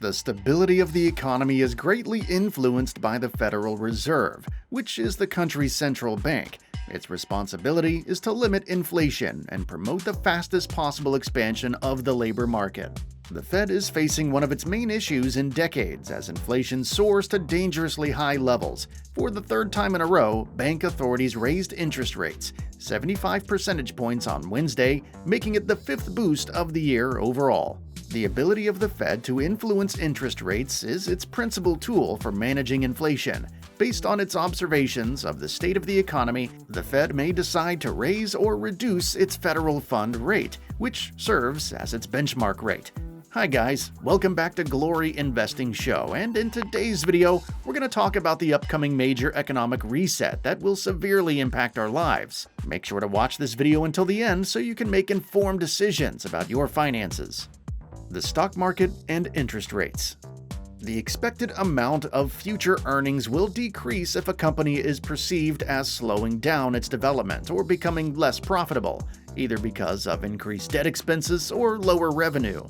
The stability of the economy is greatly influenced by the Federal Reserve, which is the country's central bank. Its responsibility is to limit inflation and promote the fastest possible expansion of the labor market. The Fed is facing one of its main issues in decades as inflation soars to dangerously high levels. For the third time in a row, bank authorities raised interest rates, 75 percentage points on Wednesday, making it the fifth boost of the year overall. The ability of the Fed to influence interest rates is its principal tool for managing inflation. Based on its observations of the state of the economy, the Fed may decide to raise or reduce its federal fund rate, which serves as its benchmark rate. Hi guys, welcome back to Glory Investing Show, and in today's video, we're going to talk about the upcoming major economic reset that will severely impact our lives. Make sure to watch this video until the end so you can make informed decisions about your finances. The stock market and interest rates. The expected amount of future earnings will decrease if a company is perceived as slowing down its development or becoming less profitable, either because of increased debt expenses or lower revenue.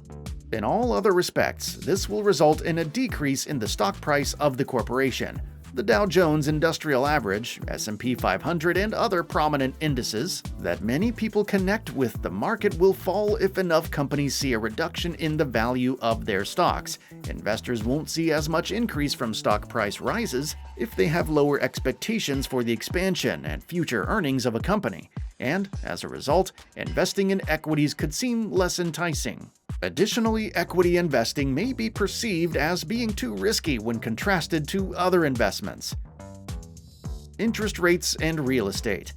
In all other respects, this will result in a decrease in the stock price of the corporation. The Dow Jones Industrial Average, S&P 500, and other prominent indices that many people connect with the market will fall if enough companies see a reduction in the value of their stocks. Investors won't see as much increase from stock price rises if they have lower expectations for the expansion and future earnings of a company. And, as a result, investing in equities could seem less enticing. Additionally, equity investing may be perceived as being too risky when contrasted to other investments. Interest rates and real estate.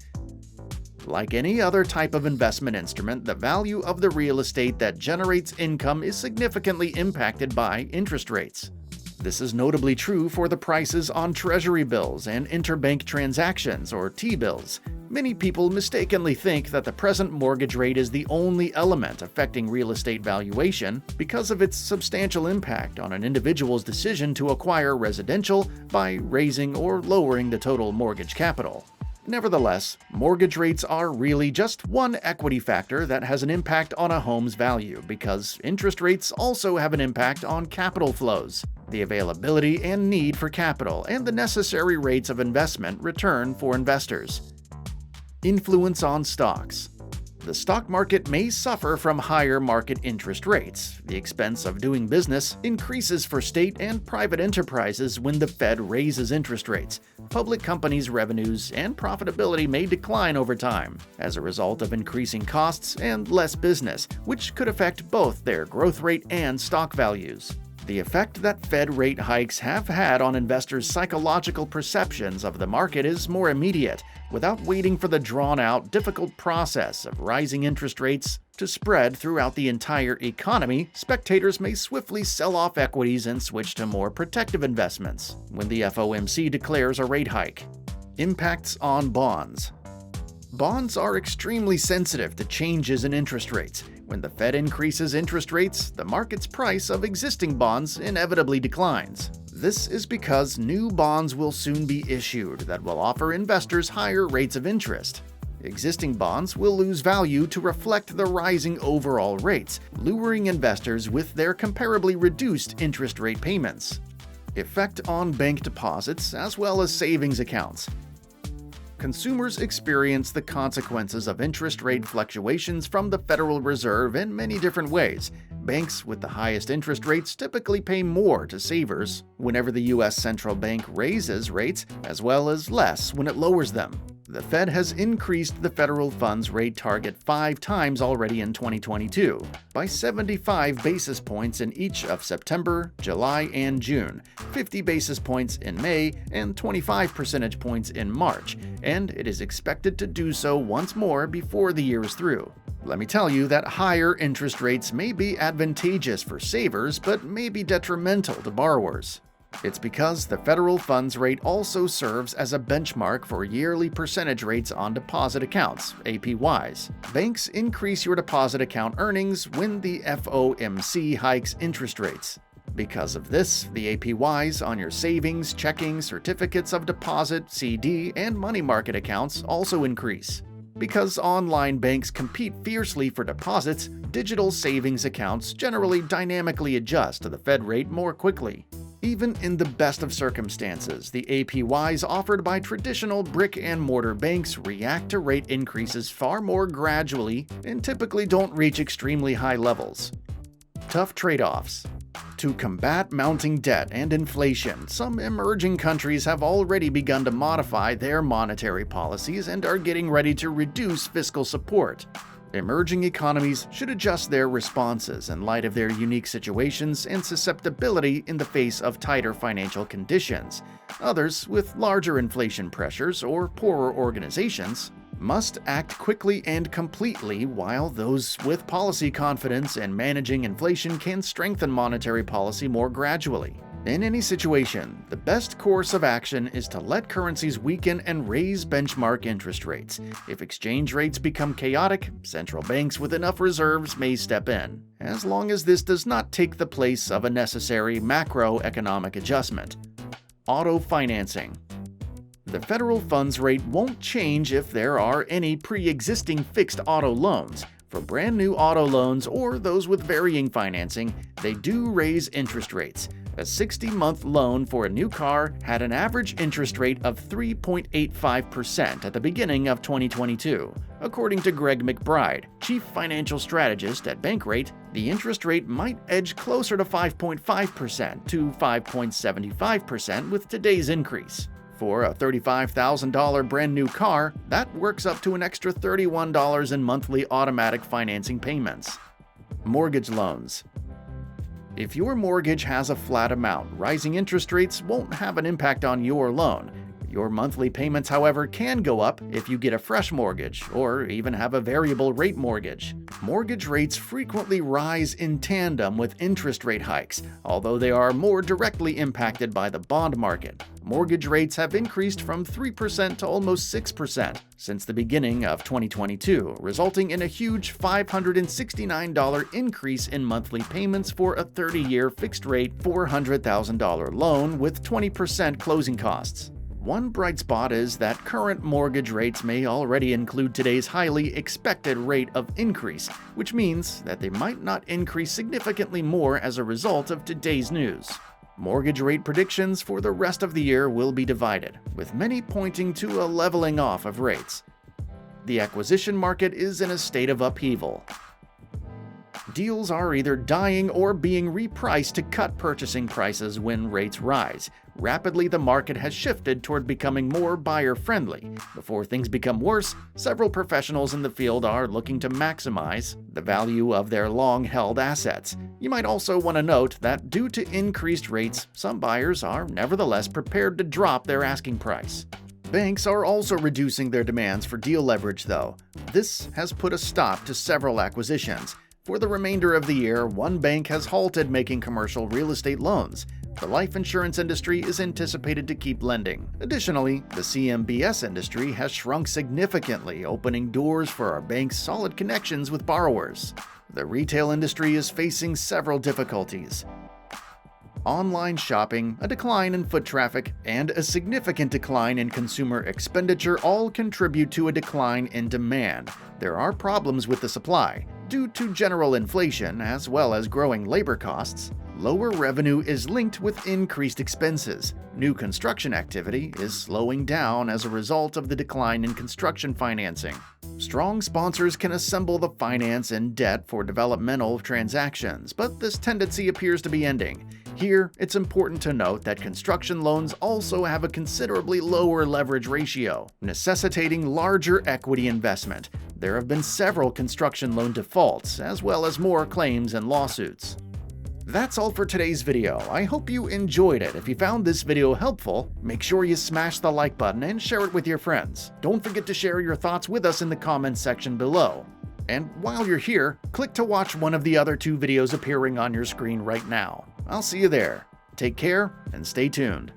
Like any other type of investment instrument, the value of the real estate that generates income is significantly impacted by interest rates. This is notably true for the prices on treasury bills and interbank transactions, or T-bills. Many people mistakenly think that the present mortgage rate is the only element affecting real estate valuation because of its substantial impact on an individual's decision to acquire residential by raising or lowering the total mortgage capital. Nevertheless, mortgage rates are really just one equity factor that has an impact on a home's value because interest rates also have an impact on capital flows, the availability and need for capital, and the necessary rates of investment return for investors. Influence on stocks. The stock market may suffer from higher market interest rates. The expense of doing business increases for state and private enterprises when the Fed raises interest rates. Public companies' revenues and profitability may decline over time as a result of increasing costs and less business, which could affect both their growth rate and stock values. The effect that Fed rate hikes have had on investors' psychological perceptions of the market is more immediate. Without waiting for the drawn-out, difficult process of rising interest rates to spread throughout the entire economy, spectators may swiftly sell off equities and switch to more protective investments when the FOMC declares a rate hike. Impacts on bonds. Bonds are extremely sensitive to changes in interest rates. When the Fed increases interest rates, the market's price of existing bonds inevitably declines. This is because new bonds will soon be issued that will offer investors higher rates of interest. Existing bonds will lose value to reflect the rising overall rates, luring investors with their comparably reduced interest rate payments. Effect on bank deposits as well as savings accounts. Consumers experience the consequences of interest rate fluctuations from the Federal Reserve in many different ways. Banks with the highest interest rates typically pay more to savers whenever the U.S. central bank raises rates, as well as less when it lowers them. The Fed has increased the federal funds rate target 5 times already in 2022, by 75 basis points in each of September, July, and June, 50 basis points in May, and 25 percentage points in March, and it is expected to do so once more before the year is through. Let me tell you that higher interest rates may be advantageous for savers, but may be detrimental to borrowers. It's because the federal funds rate also serves as a benchmark for yearly percentage rates on deposit accounts, APYs. Banks increase your deposit account earnings when the FOMC hikes interest rates. Because of this, the APYs on your savings, checking, certificates of deposit, CD, and money market accounts also increase. Because online banks compete fiercely for deposits, digital savings accounts generally dynamically adjust to the Fed rate more quickly. Even in the best of circumstances, the APYs offered by traditional brick-and-mortar banks react to rate increases far more gradually and typically don't reach extremely high levels. Tough trade-offs. To combat mounting debt and inflation, some emerging countries have already begun to modify their monetary policies and are getting ready to reduce fiscal support. Emerging economies should adjust their responses in light of their unique situations and susceptibility in the face of tighter financial conditions. Others, with larger inflation pressures or poorer organizations, must act quickly and completely, while those with policy confidence and managing inflation can strengthen monetary policy more gradually. In any situation, the best course of action is to let currencies weaken and raise benchmark interest rates. If exchange rates become chaotic, central banks with enough reserves may step in, as long as this does not take the place of a necessary macroeconomic adjustment. Auto financing. The federal funds rate won't change if there are any pre-existing fixed auto loans. For brand new auto loans or those with varying financing, they do raise interest rates. A 60-month loan for a new car had an average interest rate of 3.85% at the beginning of 2022. According to Greg McBride, chief financial strategist at Bankrate, the interest rate might edge closer to 5.5% to 5.75% with today's increase. For a $35,000 brand new car, that works up to an extra $31 in monthly automatic financing payments. Mortgage loans. If your mortgage has a flat amount, rising interest rates won't have an impact on your loan. Your monthly payments, however, can go up if you get a fresh mortgage or even have a variable rate mortgage. Mortgage rates frequently rise in tandem with interest rate hikes, although they are more directly impacted by the bond market. Mortgage rates have increased from 3% to almost 6% since the beginning of 2022, resulting in a huge $569 increase in monthly payments for a 30-year fixed-rate $400,000 loan with 20% closing costs. One bright spot is that current mortgage rates may already include today's highly expected rate of increase, which means that they might not increase significantly more as a result of today's news. Mortgage rate predictions for the rest of the year will be divided, with many pointing to a leveling off of rates. The acquisition market is in a state of upheaval. Deals are either dying or being repriced to cut purchasing prices when rates rise. Rapidly, the market has shifted toward becoming more buyer-friendly. Before things become worse, several professionals in the field are looking to maximize the value of their long-held assets. You might also want to note that due to increased rates, some buyers are nevertheless prepared to drop their asking price. Banks are also reducing their demands for deal leverage, though. This has put a stop to several acquisitions. For the remainder of the year, one bank has halted making commercial real estate loans. The life insurance industry is anticipated to keep lending. Additionally, the CMBS industry has shrunk significantly, opening doors for our bank's solid connections with borrowers. The retail industry is facing several difficulties. Online shopping, a decline in foot traffic, and a significant decline in consumer expenditure all contribute to a decline in demand. There are problems with the supply. Due to general inflation as well as growing labor costs, lower revenue is linked with increased expenses. New construction activity is slowing down as a result of the decline in construction financing. Strong sponsors can assemble the finance and debt for developmental transactions, but this tendency appears to be ending. Here, it's important to note that construction loans also have a considerably lower leverage ratio, necessitating larger equity investment. There have been several construction loan defaults, as well as more claims and lawsuits. That's all for today's video. I hope you enjoyed it. If you found this video helpful, make sure you smash the like button and share it with your friends. Don't forget to share your thoughts with us in the comments section below. And while you're here, click to watch one of the other 2 videos appearing on your screen right now. I'll see you there. Take care and stay tuned.